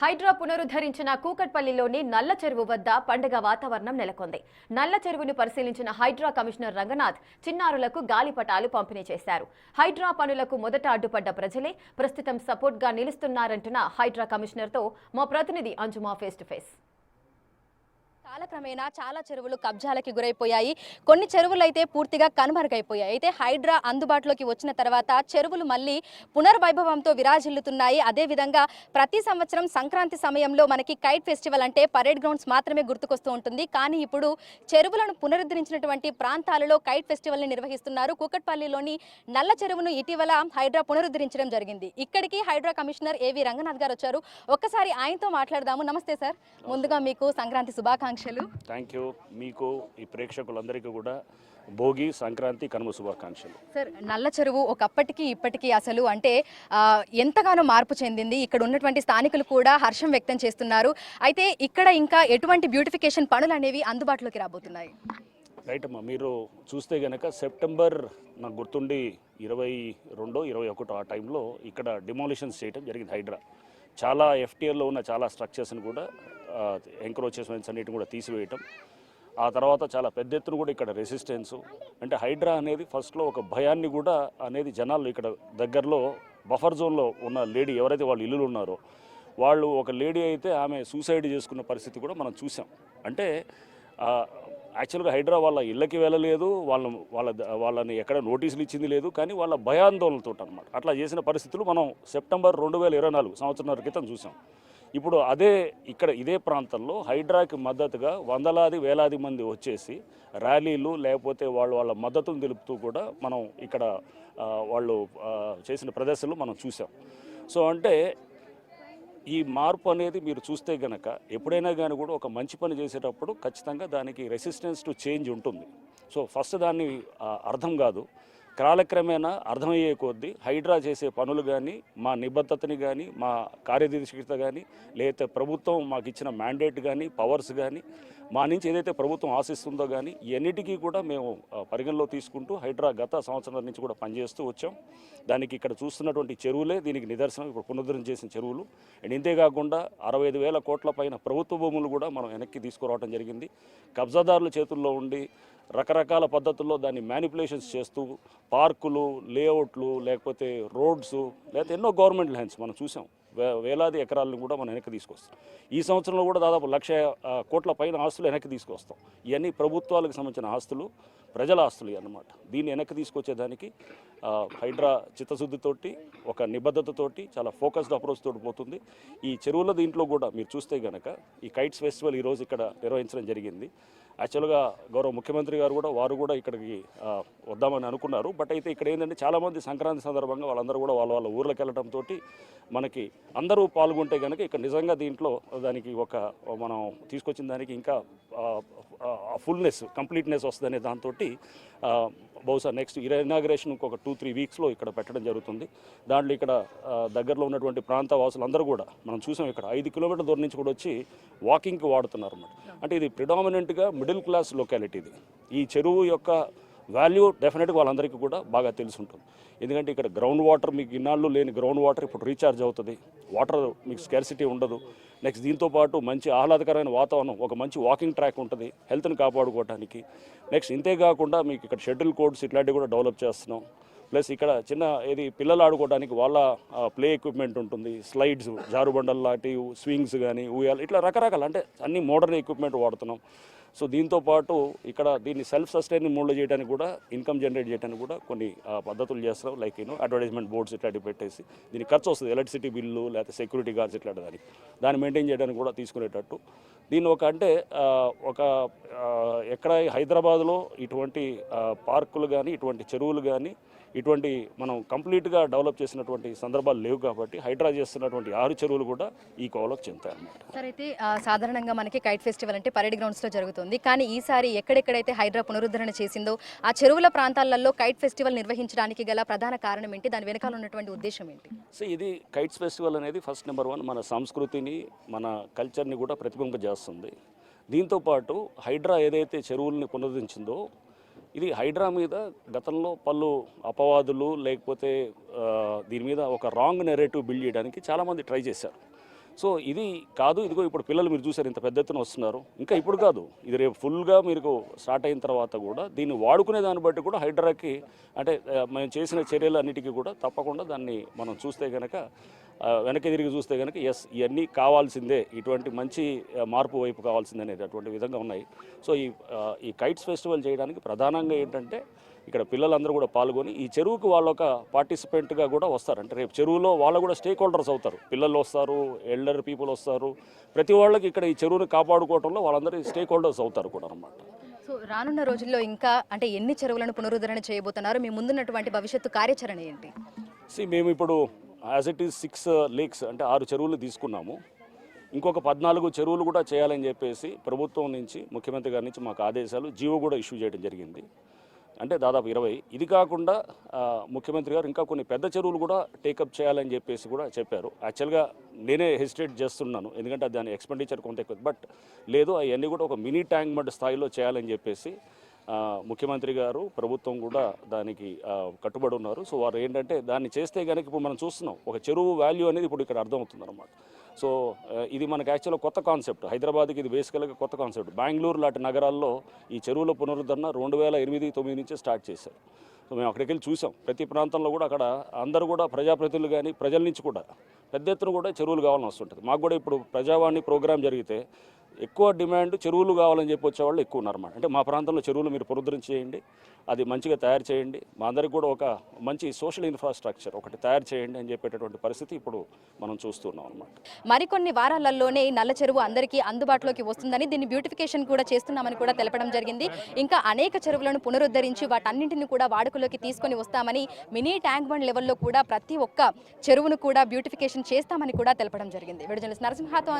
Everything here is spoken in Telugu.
హైడ్రా పునరుద్ధరించిన కూకట్పల్లిలోని నల్ల చెరువు వద్ద పండుగ వాతావరణం నెలకొంది. నల్ల చెరువును పరిశీలించిన హైడ్రా కమిషనర్ రంగనాథ్ చిన్నారులకు గాలిపటాలు పంపిణీ చేశారు. హైడ్రా పనులకు మొదట అడ్డుపడ్డ ప్రజలే ప్రస్తుతం సపోర్ట్గా నిలుస్తున్నారంటున్న హైడ్రా కమిషనర్తో మా ప్రతినిధి అంజుమా ఫేస్ టు ఫేస్. కాలక్రమేణా చాలా చెరువులు కబ్జాలకి గురైపోయాయి. కొన్ని చెరువులు అయితే పూర్తిగా కనుమరుగైపోయాయి. అయితే హైడ్రా అందుబాటులోకి వచ్చిన తర్వాత చెరువులు మళ్ళీ పునర్వైభవంతో విరాజిల్లుతున్నాయి. అదేవిధంగా ప్రతి సంవత్సరం సంక్రాంతి సమయంలో మనకి కైట్ ఫెస్టివల్ అంటే పరేడ్ గ్రౌండ్స్ మాత్రమే గుర్తుకొస్తూ ఉంటుంది. కానీ ఇప్పుడు చెరువులను పునరుద్ధరించినటువంటి ప్రాంతాలలో కైట్ ఫెస్టివల్ని నిర్వహిస్తున్నారు. కూకట్పల్లిలోని నల్ల చెరువును ఇటీవల హైడ్రా పునరుద్ధరించడం జరిగింది. ఇక్కడికి హైడ్రా కమిషనర్ ఏవి రంగనాథ్ గారు వచ్చారు. ఒక్కసారి ఆయనతో మాట్లాడదాము. నమస్తే సార్, ముందుగా మీకు సంక్రాంతి శుభాకాంక్షలు. Thank you. మీకు ఈ ప్రేక్షకులందరికీ కూడా భోగి, సంక్రాంతి, కనుమ శుభాకాంక్షలు. సార్, నల్ల చెరువు ఒకప్పటికి ఇప్పటికీ అసలు అంటే ఎంతగానో మార్పు చెందింది. ఇక్కడ ఉన్నటువంటి స్థానికులు కూడా హర్షం వ్యక్తం చేస్తున్నారు. అయితే ఇక్కడ ఇంకా ఎటువంటి బ్యూటిఫికేషన్ పనులు అనేవి అందుబాటులోకి రాబోతున్నాయి? రైట్ అమ్మా, మీరు చూస్తే కనుక సెప్టెంబర్ నాకు గుర్తుండి 22, 21 ఆ టైంలో ఇక్కడ డిమాలిషన్స్ చేయడం జరిగింది. హైడ్రా చాలా ఎఫ్టీఎల్లో ఉన్న చాలా స్ట్రక్చర్స్ని కూడా ఎంక్రోచెస్మెంట్స్ అన్నిటిని కూడా తీసివేయటం, ఆ తర్వాత చాలా పెద్ద ఎత్తున కూడా ఇక్కడ రెసిస్టెన్సు. అంటే హైడ్రా అనేది ఫస్ట్లో ఒక భయాన్ని కూడా అనేది జనాలు ఇక్కడ దగ్గరలో బఫర్ జోన్లో ఉన్న లేడీ ఎవరైతే వాళ్ళు ఇల్లులు ఉన్నారో వాళ్ళు, ఒక లేడీ అయితే ఆమె సూసైడ్ చేసుకున్న పరిస్థితి కూడా మనం చూసాం. అంటే యాక్చువల్గా హైడ్రా వాళ్ళ ఇళ్ళకి వెళ్ళలేదు, వాళ్ళని ఎక్కడ నోటీసులు ఇచ్చింది లేదు, కానీ వాళ్ళ భయాందోళనతో అనమాట అట్లా చేసిన పరిస్థితులు మనం సెప్టెంబర్ 2024 సంవత్సరాల క్రితం చూసాం. ఇప్పుడు ఇదే ప్రాంతంలో హైడ్రాకి మద్దతుగా వందలాది వేలాది మంది వచ్చేసి ర్యాలీలు లేకపోతే వాళ్ళ మద్దతును తెలుపుతూ కూడా మనం ఇక్కడ వాళ్ళు చేసిన ప్రదర్శనలు మనం చూసాం. సో అంటే ఈ మార్పు అనేది మీరు చూస్తే గనక ఎప్పుడైనా కానీ కూడా ఒక మంచి పని చేసేటప్పుడు ఖచ్చితంగా దానికి రెసిస్టెన్స్ టు చేంజ్ ఉంటుంది. సో ఫస్ట్ దాన్ని అర్థం కాదు, కాలక్రమేణా అర్థమయ్యే కొద్దీ హైడ్రా చేసే పనులు కానీ, మా నిబద్ధతని కానీ, మా కార్యదీక్షత కానీ, లేకపోతే ప్రభుత్వం మాకు ఇచ్చిన మ్యాండేట్ కానీ, పవర్స్ కానీ, మా నుంచి ఏదైతే ప్రభుత్వం ఆశిస్తుందో కానీ ఇవన్నిటికీ కూడా మేము పరిగణలో తీసుకుంటూ హైడ్రా గత సంవత్సరాల నుంచి కూడా పనిచేస్తూ వచ్చాం. దానికి ఇక్కడ చూస్తున్నటువంటి చెరువులే దీనికి నిదర్శనం. ఇప్పుడు పునరుద్ధరణ చేసిన చెరువులు అండ్ ఇంతేకాకుండా 65,000 కోట్ల పైన ప్రభుత్వ భూములు కూడా మనం వెనక్కి తీసుకురావడం జరిగింది. కబ్జాదారుల చేతుల్లో ఉండి రకరకాల పద్ధతుల్లో దాన్ని మ్యానిపులేషన్స్ చేస్తూ పార్కులు, లేఅవుట్లు, లేకపోతే రోడ్స్, లేకపోతే ఎన్నో గవర్నమెంట్ ల్యాండ్స్ మనం చూసాం. వేలాది ఎకరాలను కూడా మనం వెనక్కి తీసుకొస్తాం. ఈ సంవత్సరంలో కూడా దాదాపు 1,00,000 కోట్ల పైన ఆస్తులు వెనక్కి తీసుకొస్తాం. ఇవన్నీ ప్రభుత్వాలకు సంబంధించిన ఆస్తులు, ప్రజల ఆస్తులు అన్నమాట. దీన్ని వెనక్కి తీసుకొచ్చేదానికి హైడ్రా చిత్తశుద్ధితోటి, ఒక నిబద్ధతతోటి, చాలా ఫోకస్డ్ అప్రోచ్ తోటి పోతుంది. ఈ చెరువుల దీంట్లో కూడా మీరు చూస్తే కనుక ఈ కైట్స్ ఫెస్టివల్ ఈరోజు ఇక్కడ నిర్వహించడం జరిగింది. యాక్చువల్గా గౌరవ ముఖ్యమంత్రి గారు కూడా వారు కూడా ఇక్కడికి వద్దామని అనుకున్నారు. బట్ అయితే ఇక్కడ ఏంటంటే చాలామంది సంక్రాంతి సందర్భంగా వాళ్ళందరూ కూడా వాళ్ళ ఊర్లకు వెళ్ళడంతో మనకి అందరూ పాల్గొంటే కనుక ఇక్కడ నిజంగా దీంట్లో దానికి మనం తీసుకొచ్చిన దానికి ఇంకా ఫుల్నెస్, కంప్లీట్నెస్ వస్తుందనే దాంతో బహుశా నెక్స్ట్ ఇనాగ్రేషన్ ఇంకొక 2-3 వీక్స్లో ఇక్కడ పెట్టడం జరుగుతుంది. దాంట్లో ఇక్కడ దగ్గరలో ఉన్నటువంటి ప్రాంత వాసులందరూ కూడా మనం చూసాం, ఇక్కడ 5 కిలోమీటర్ల దూరం నుంచి కూడా వచ్చి వాకింగ్కి వాడుతున్నారు అన్నమాట. అంటే ఇది ప్రిడామినెంట్గా మిడిల్ క్లాస్ లొకాలిటీ. ఇది ఈ చెరువు యొక్క వాల్యూ డెఫినెట్గా వాళ్ళందరికీ కూడా బాగా తెలిసి ఉంటుంది. ఎందుకంటే ఇక్కడ గ్రౌండ్ వాటర్, మీకు ఇన్నాళ్ళు లేని గ్రౌండ్ వాటర్ ఇప్పుడు రీఛార్జ్ అవుతుంది. వాటర్ మీకు స్కార్సిటీ ఉండదు. నెక్స్ట్ దీంతోపాటు మంచి ఆహ్లాదకరమైన వాతావరణం, ఒక మంచి వాకింగ్ ట్రాక్ ఉంటుంది హెల్త్ని కాపాడుకోవడానికి. నెక్స్ట్ ఇంతేకాకుండా మీకు ఇక్కడ షటిల్ కోర్ట్స్ ఇట్లాంటివి కూడా డెవలప్ చేస్తున్నాం. ప్లస్ ఇక్కడ చిన్న పిల్లలు ఆడుకోవడానికి వాళ్ళ ప్లే ఎక్విప్మెంట్ ఉంటుంది, స్లైడ్స్, జారుబండలు లాంటివి, స్వింగ్స్ కానీ, ఊయాలు, ఇట్లా రకరకాల అంటే అన్ని మోడర్న్ ఎక్విప్మెంట్ వాడుతున్నాం. సో దీంతోపాటు ఇక్కడ దీన్ని సెల్ఫ్ సస్టైనింగ్ మోడ్లో చేయడానికి కూడా, ఇన్కమ్ జనరేట్ చేయడానికి కూడా కొన్ని పద్ధతులు చేస్తున్నాం. లైక్ అడ్వర్టైజ్మెంట్ బోర్డ్స్ ఇట్లాంటివి పెట్టేసి దీనికి ఖర్చు వస్తుంది, ఎలక్ట్రిసిటీ బిల్లు లేకపోతే సెక్యూరిటీ గార్డ్స్ ఇట్లాంటి దాన్ని మెయింటైన్ చేయడానికి కూడా తీసుకునేటట్టు దీన్ని ఎక్కడ హైదరాబాద్లో ఇటువంటి పార్కులు కానీ, ఇటువంటి చెరువులు కానీ, ఇటువంటి మనం కంప్లీట్గా డెవలప్ చేసినటువంటి సందర్భాలు లేవు. కాబట్టి హైడ్రా చేస్తున్నటువంటి 6 చెరువులు కూడా ఈ కోవలోకి చెందుతాయి అన్నమాట. సార్, అయితే సాధారణంగా మనకి కైట్ ఫెస్టివల్ అంటే పరేడ్ గ్రౌండ్స్లో జరుగుతుంది. కానీ ఈసారి ఎక్కడెక్కడైతే హైడ్రా పునరుద్ధరణ చేసిందో ఆ చెరువుల ప్రాంతాలలో కైట్ ఫెస్టివల్ నిర్వహించడానికి గల ప్రధాన కారణం ఏంటి? దాని వెనకాల ఉన్నటువంటి ఉద్దేశం ఏంటి? సో ఇది కైట్స్ ఫెస్టివల్ అనేది ఫస్ట్ నెంబర్ 1 మన సంస్కృతిని, మన కల్చర్ని కూడా ప్రతిబింబింపజేస్తుంది. దీంతోపాటు హైడ్రా ఏదైతే చెరువుల్ని పునరుద్ధరించిందో ఇది హైడ్రా మీద గతంలో పలు అపవాదులు, లేకపోతే దీని మీద ఒక రాంగ్ నెరేటివ్ బిల్డ్ చేయడానికి చాలామంది ట్రై చేశారు. సో ఇది కాదు, ఇదిగో ఇప్పుడు పిల్లలు మీరు చూసారు ఇంత పెద్ద ఎత్తున వస్తున్నారు. ఇంకా ఇప్పుడు కాదు, ఇది రేపు ఫుల్గా మీకు స్టార్ట్ అయిన తర్వాత కూడా దీన్ని వాడుకునే దాన్ని బట్టి కూడా హైడ్రాకి అంటే మేము చేసిన చర్యలన్నిటికీ కూడా తప్పకుండా దాన్ని మనం చూస్తే కనుక వెనక్కి తిరిగి చూస్తే కనుక ఎస్ ఇవన్నీ కావాల్సిందే, ఇటువంటి మంచి మార్పు వైపు కావాల్సిందే అనేది అటువంటి విధంగా ఉన్నాయి. సో ఈ కైట్స్ ఫెస్టివల్ చేయడానికి ప్రధానంగా ఏంటంటే ఇక్కడ పిల్లలందరూ కూడా పాల్గొని ఈ చెరువుకు వాళ్ళు ఒక పార్టిసిపెంట్గా కూడా వస్తారు. అంటే రేపు చెరువులో వాళ్ళు కూడా స్టేక్ హోల్డర్స్ అవుతారు. పిల్లలు వస్తారు, ఎల్డర్ పీపుల్ వస్తారు, ప్రతి వాళ్ళకి ఇక్కడ ఈ చెరువుని కాపాడుకోవడంలో వాళ్ళందరూ స్టేక్ హోల్డర్స్ అవుతారు కూడా అన్నమాట. సో రానున్న రోజుల్లో ఇంకా అంటే ఎన్ని చెరువులను పునరుద్ధరణ చేయబోతున్నారు, మీ ముందున్నటువంటి భవిష్యత్తు కార్యాచరణ ఏంటి? మేము ఇప్పుడు యాజ్ ఇట్ ఈస్ 6 లేక్స్ అంటే 6 చెరువులు తీసుకున్నాము. ఇంకొక 14 చెరువులు కూడా చేయాలని చెప్పేసి ప్రభుత్వం నుంచి ముఖ్యమంత్రి గారి నుంచి మాకు ఆదేశాలు జీవో కూడా ఇష్యూ చేయడం జరిగింది. అంటే దాదాపు 20. ఇది కాకుండా ముఖ్యమంత్రి గారు ఇంకా కొన్ని పెద్ద చెరువులు కూడా టేకప్ చేయాలని చెప్పేసి కూడా చెప్పారు. యాక్చువల్గా నేనే హెసిటేట్ చేస్తున్నాను, ఎందుకంటే దాని ఎక్స్పెండిచర్ కొంత ఎక్కువ, బట్ లేదు అవన్నీ కూడా ఒక మినీ ట్యాంక్ బండ్ స్థాయిలో చేయాలని చెప్పేసి ముఖ్యమంత్రి గారు ప్రభుత్వం కూడా దానికి కట్టుబడి ఉన్నారు. సో వారు ఏంటంటే దాన్ని చేస్తే కనుక ఇప్పుడు మనం చూస్తున్నాం ఒక చెరువు వాల్యూ అనేది ఇప్పుడు ఇక్కడ అర్థమవుతుంది అన్నమాట. సో ఇది మనకు యాక్చువల్గా కొత్త కాన్సెప్ట్, హైదరాబాద్కి ఇది బేసికల్గా కొత్త కాన్సెప్ట్. బెంగళూరు లాంటి నగరాల్లో ఈ చెరువుల పునరుద్ధరణ 2008-9 నుంచే స్టార్ట్ చేశారు. సో మేము అక్కడికి వెళ్ళి చూసాం, ప్రతి ప్రాంతంలో కూడా అక్కడ అందరూ కూడా ప్రజాప్రతినిధులు కానీ ప్రజల నుంచి కూడా పెద్ద ఎత్తున కూడా చెరువులు కావాలని వస్తుంటుంది. మాకు కూడా ఇప్పుడు ప్రజావాణి ప్రోగ్రాం జరిగితే ఎక్కువ డిమాండ్ చెరువులు కావాలని చెప్పి వచ్చేవాళ్ళు ఎక్కువ ఉన్నారన్నమాట. అంటే మా ప్రాంతంలో చెరువులు మీరు పునరుద్ధరణ చేయండి, అది మంచిగా తయారు చేయండి, మా అందరికి కూడా ఒక మంచి సోషల్ ఇన్ఫ్రాస్ట్రక్చర్ ఒకటి తయారు చేయండి అని చెప్పేటటువంటి పరిస్థితి ఇప్పుడు మనం చూస్తున్నాం అన్నమాట. మరికొన్ని వారాలలోనే నల్ల చెరువు అందరికీ అందుబాటులోకి వస్తుందని, దీన్ని బ్యూటిఫికేషన్ కూడా చేస్తున్నామని కూడా తెలపడం జరిగింది. ఇంకా అనేక చెరువులను పునరుద్ధరించి వాటన్నింటిని కూడా వాడుకలోకి తీసుకొని వస్తామని, మినీ ట్యాంక్ బండ్ లెవెల్లో కూడా ప్రతి ఒక్క చెరువును కూడా బ్యూటిఫికేషన్ చేస్తామని కూడా తెలపడం జరిగింది. Video journalist నరసింహతో